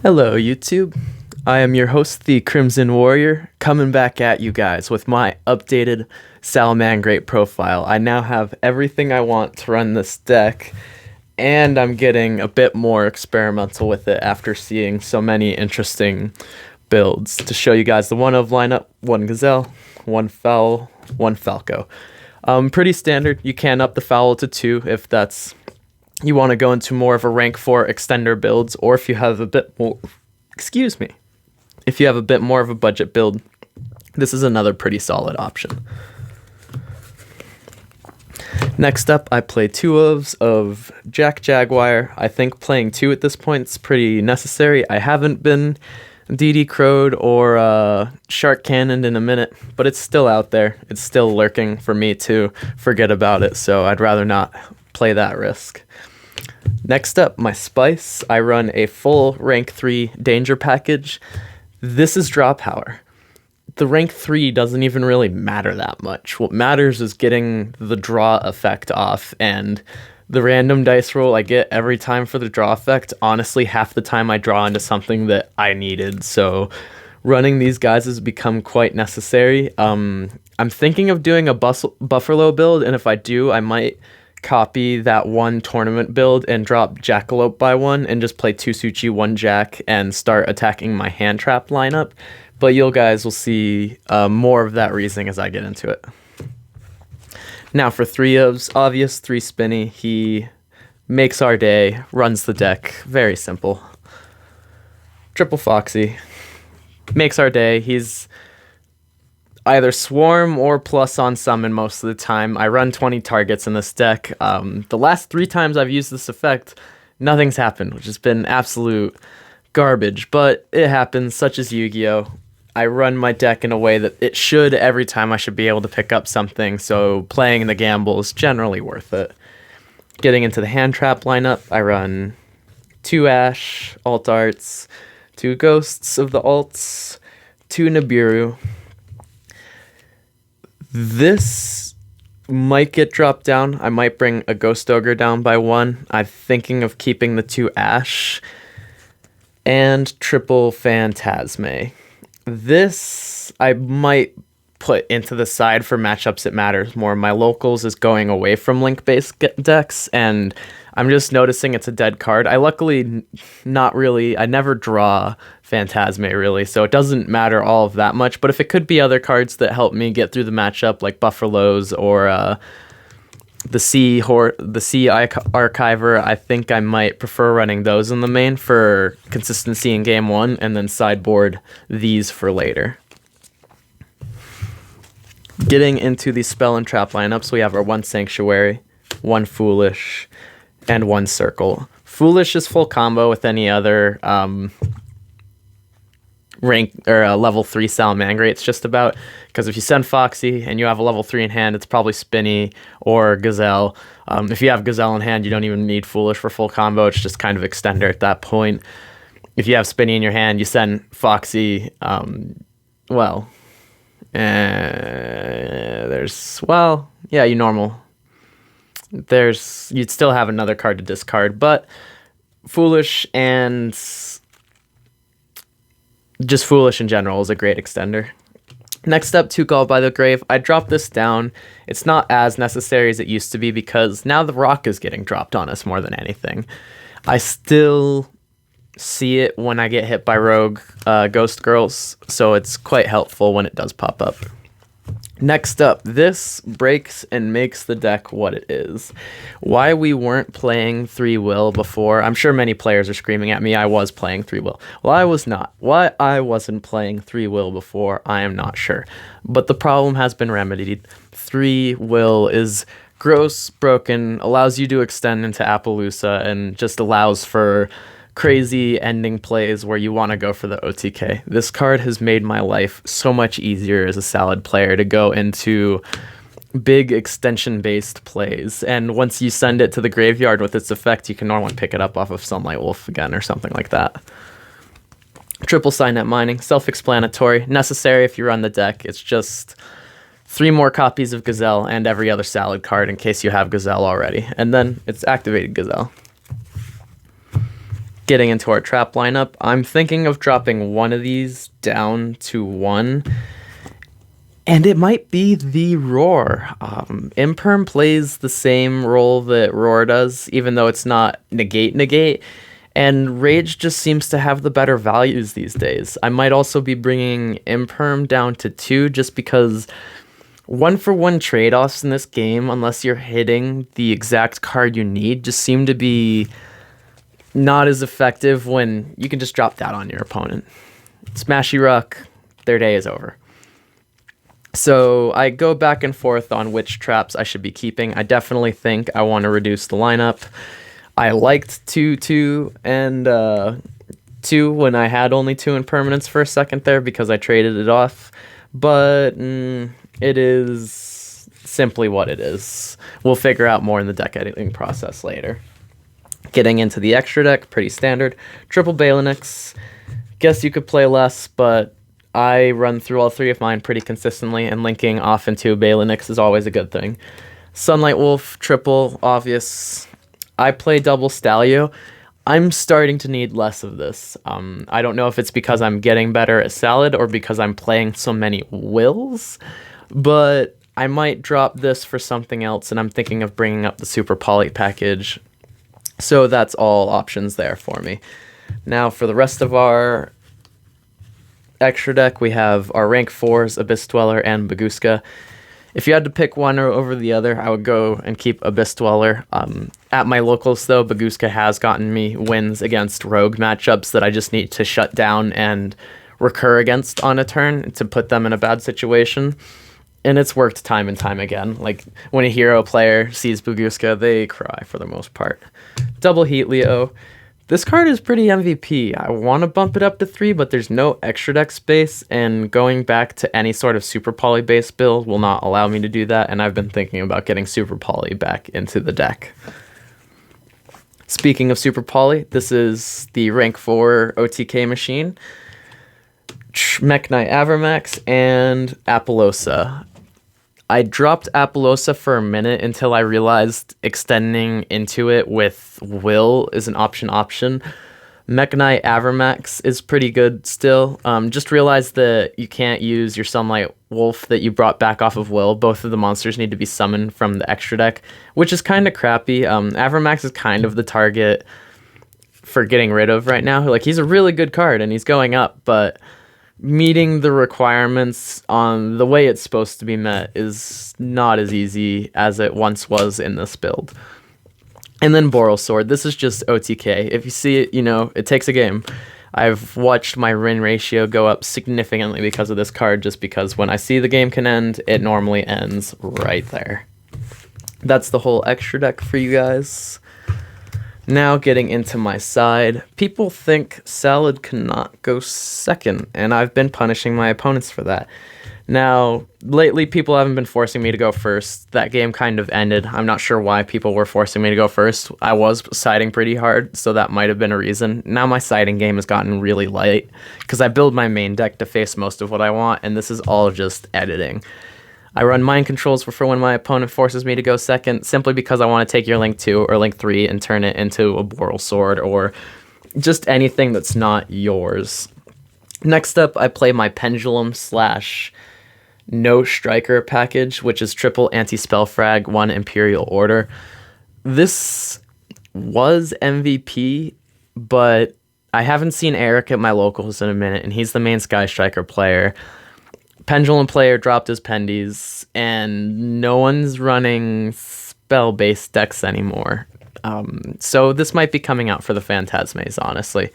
Hello, YouTube. I am your host, the Crimson Warrior, coming back at you guys with my updated Salamangreat profile. I now have everything I want to run this deck, and I'm getting a bit more experimental with it after seeing so many interesting builds. To show you guys the 1-of lineup: 1 Gazelle, 1 Fowl, 1 Falco. Pretty standard. You can up the Fowl to 2 if that's you want to go into more of a rank 4 extender builds, or if you have a bit more, if you have a bit more of a budget build, this is another pretty solid option. Next up, I play 2-ofs of Jack Jaguar. I think playing 2 at this point is pretty necessary. I haven't been DD Crowed or Shark Cannoned in a minute, but it's still out there. It's still lurking for me to forget about it, so I'd rather not play that risk. Next up, my Spice. I run a full rank 3 danger package. This is draw power. The rank 3 doesn't even really matter that much. What matters is getting the draw effect off, and the random dice roll I get every time for the draw effect, honestly, half the time I draw into something that I needed. So running these guys has become quite necessary. I'm thinking of doing a Buffalo build, and if I do, I might copy that one tournament build and drop Jackalope by 1 and just play 2 Suchi, 1 Jack and start attacking my hand trap lineup. But you guys will see more of that reasoning as I get into it. Now for 3-ofs, obvious 3 Spinny. He makes our day, runs the deck, very simple. Triple Foxy makes our day. He's either swarm or plus on summon most of the time. I run 20 targets in this deck. The last 3 times I've used this effect, nothing's happened, which has been absolute garbage, but it happens, such as Yu-Gi-Oh! I run my deck in a way that it should every time I should be able to pick up something, so playing the gamble is generally worth it. Getting into the hand trap lineup, I run 2 Ash, alt arts, 2 Ghosts of the alts, 2 Nibiru. This might get dropped down. I might bring a Ghost Ogre down by 1. I'm thinking of keeping the 2 Ash and triple Phantasme. This I might put into the side for matchups it matters more. My locals is going away from link-based decks, and I'm just noticing it's a dead card. I luckily I never draw Phantasme really, so it doesn't matter all of that much, but if it could be other cards that help me get through the matchup, like Buffaloes or the Sea Archiver, I think I might prefer running those in the main for consistency in game 1, and then sideboard these for later. Getting into the spell and trap lineups, we have our 1 Sanctuary, 1 Foolish, and 1 Circle. Foolish is full combo with any other rank or level 3 Salamangreats, just about, because if you send Foxy and you have a level 3 in hand, it's probably Spinny or Gazelle. If you have Gazelle in hand, you don't even need Foolish for full combo. It's just kind of extender at that point. If you have Spinny in your hand, you send Foxy. You'd still have another card to discard, but Foolish and just Foolish in general is a great extender. Next up, 2 Call by the Grave. I dropped this down. It's not as necessary as it used to be because now the rock is getting dropped on us more than anything. I still see it when I get hit by rogue ghost girls, so it's quite helpful when it does pop up. Next up, this breaks and makes the deck what it is. Why we weren't playing 3-will before, I'm sure many players are screaming at me, I was playing 3-will. Well, I was not. Why I wasn't playing 3-will before, I am not sure. But the problem has been remedied. 3-will is gross, broken, allows you to extend into Appaloosa, and just allows for crazy ending plays where you want to go for the OTK. This card has made my life so much easier as a Salad player to go into big extension-based plays, and once you send it to the graveyard with its effect, you can normally pick it up off of Sunlight Wolf again or something like that. Triple Signet Mining, self-explanatory, necessary if you run the deck. It's just 3 more copies of Gazelle and every other Salad card in case you have Gazelle already, and then it's activated Gazelle. Getting into our trap lineup, I'm thinking of dropping one of these down to 1. And it might be the Roar. Imperm plays the same role that Roar does, even though it's not negate. And Rage just seems to have the better values these days. I might also be bringing Imperm down to 2 just because 1-for-1 trade-offs in this game, unless you're hitting the exact card you need, just seem to be not as effective when you can just drop that on your opponent. Smashy Ruck, their day is over. So I go back and forth on which traps I should be keeping. I definitely think I want to reduce the lineup. I liked 2 and 2 when I had only 2 impermanents for a second there because I traded it off. But it is simply what it is. We'll figure out more in the deck editing process later. Getting into the extra deck, pretty standard. Triple Balinix. Guess you could play less, but I run through all 3 of mine pretty consistently, and linking off into Balinix is always a good thing. Sunlight Wolf, triple, obvious. I play double Stalio. I'm starting to need less of this. I don't know if it's because I'm getting better at Salad or because I'm playing so many wills, but I might drop this for something else, and I'm thinking of bringing up the Super Poly package. So that's all options there for me. Now for the rest of our extra deck, we have our rank 4s, Abyss Dweller and Baguska. If you had to pick one over the other, I would go and keep Abyss Dweller. At my locals, though, Baguska has gotten me wins against rogue matchups that I just need to shut down and recur against on a turn to put them in a bad situation. And it's worked time and time again. Like, when a hero player sees Baguska, they cry for the most part. Double Heat Leo. This card is pretty MVP. I want to bump it up to 3, but there's no extra deck space, and going back to any sort of Super Poly based build will not allow me to do that, and I've been thinking about getting Super Poly back into the deck. Speaking of Super Poly, this is the rank 4 OTK machine. Mech Knight Avermax and Apollosa. I dropped Apollosa for a minute until I realized extending into it with Will is an option. Mech Knight Avermax is pretty good still. Just realized that you can't use your Sunlight Wolf that you brought back off of Will. Both of the monsters need to be summoned from the extra deck, which is kind of crappy. Avermax is kind of the target for getting rid of right now. Like, he's a really good card and he's going up, but meeting the requirements on the way it's supposed to be met is not as easy as it once was in this build. And then Boral Sword. This is just OTK. If you see it, you know, it takes a game. I've watched my win ratio go up significantly because of this card, just because when I see the game can end, it normally ends right there. That's the whole extra deck for you guys. Now getting into my side, people think Salad cannot go second, and I've been punishing my opponents for that. Now, lately people haven't been forcing me to go first. That game kind of ended. I'm not sure why people were forcing me to go first. I was siding pretty hard, so that might have been a reason. Now my siding game has gotten really light, because I build my main deck to face most of what I want, and this is all just editing. I run mind controls for when my opponent forces me to go second, simply because I want to take your Link 2 or Link 3 and turn it into a Boral Sword or just anything that's not yours. Next up, I play my Pendulum / No Striker package, which is triple anti-spell frag, 1 Imperial Order. This was MVP, but I haven't seen Eric at my locals in a minute, and he's the main Sky Striker player. Pendulum player dropped his pendies, and no one's running spell-based decks anymore. So this might be coming out for the Phantasmes, honestly.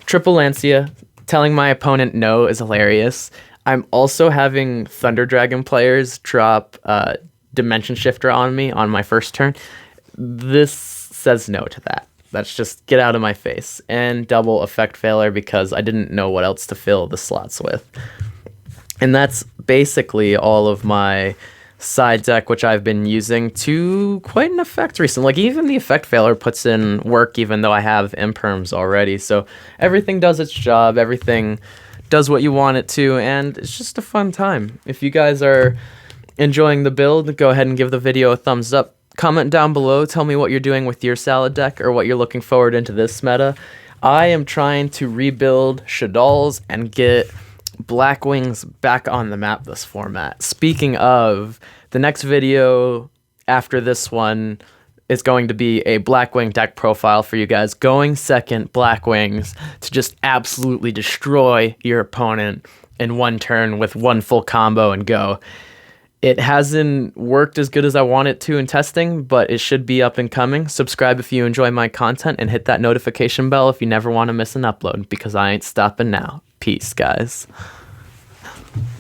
Triple Lancia, telling my opponent no is hilarious. I'm also having Thunder Dragon players drop Dimension Shifter on me on my first turn. This says no to that. That's just get out of my face. And double Effect Failure because I didn't know what else to fill the slots with. And that's basically all of my side deck, which I've been using to quite an effect recently. Like, even the Effect Failure puts in work, even though I have imperms already. So everything does its job, everything does what you want it to, and it's just a fun time. If you guys are enjoying the build, go ahead and give the video a thumbs up. Comment down below. Tell me what you're doing with your salad deck or what you're looking forward into this meta. I am trying to rebuild shaddolls and get blackwings back on the map this format. Speaking of, the next video after this one is going to be a blackwing deck profile for you guys. Going second blackwings to just absolutely destroy your opponent in one turn with one full combo and go. It hasn't worked as good as I want it to in testing, but it should be up and coming. Subscribe if you enjoy my content and hit that notification bell if you never want to miss an upload, because I ain't stopping now. Peace, guys.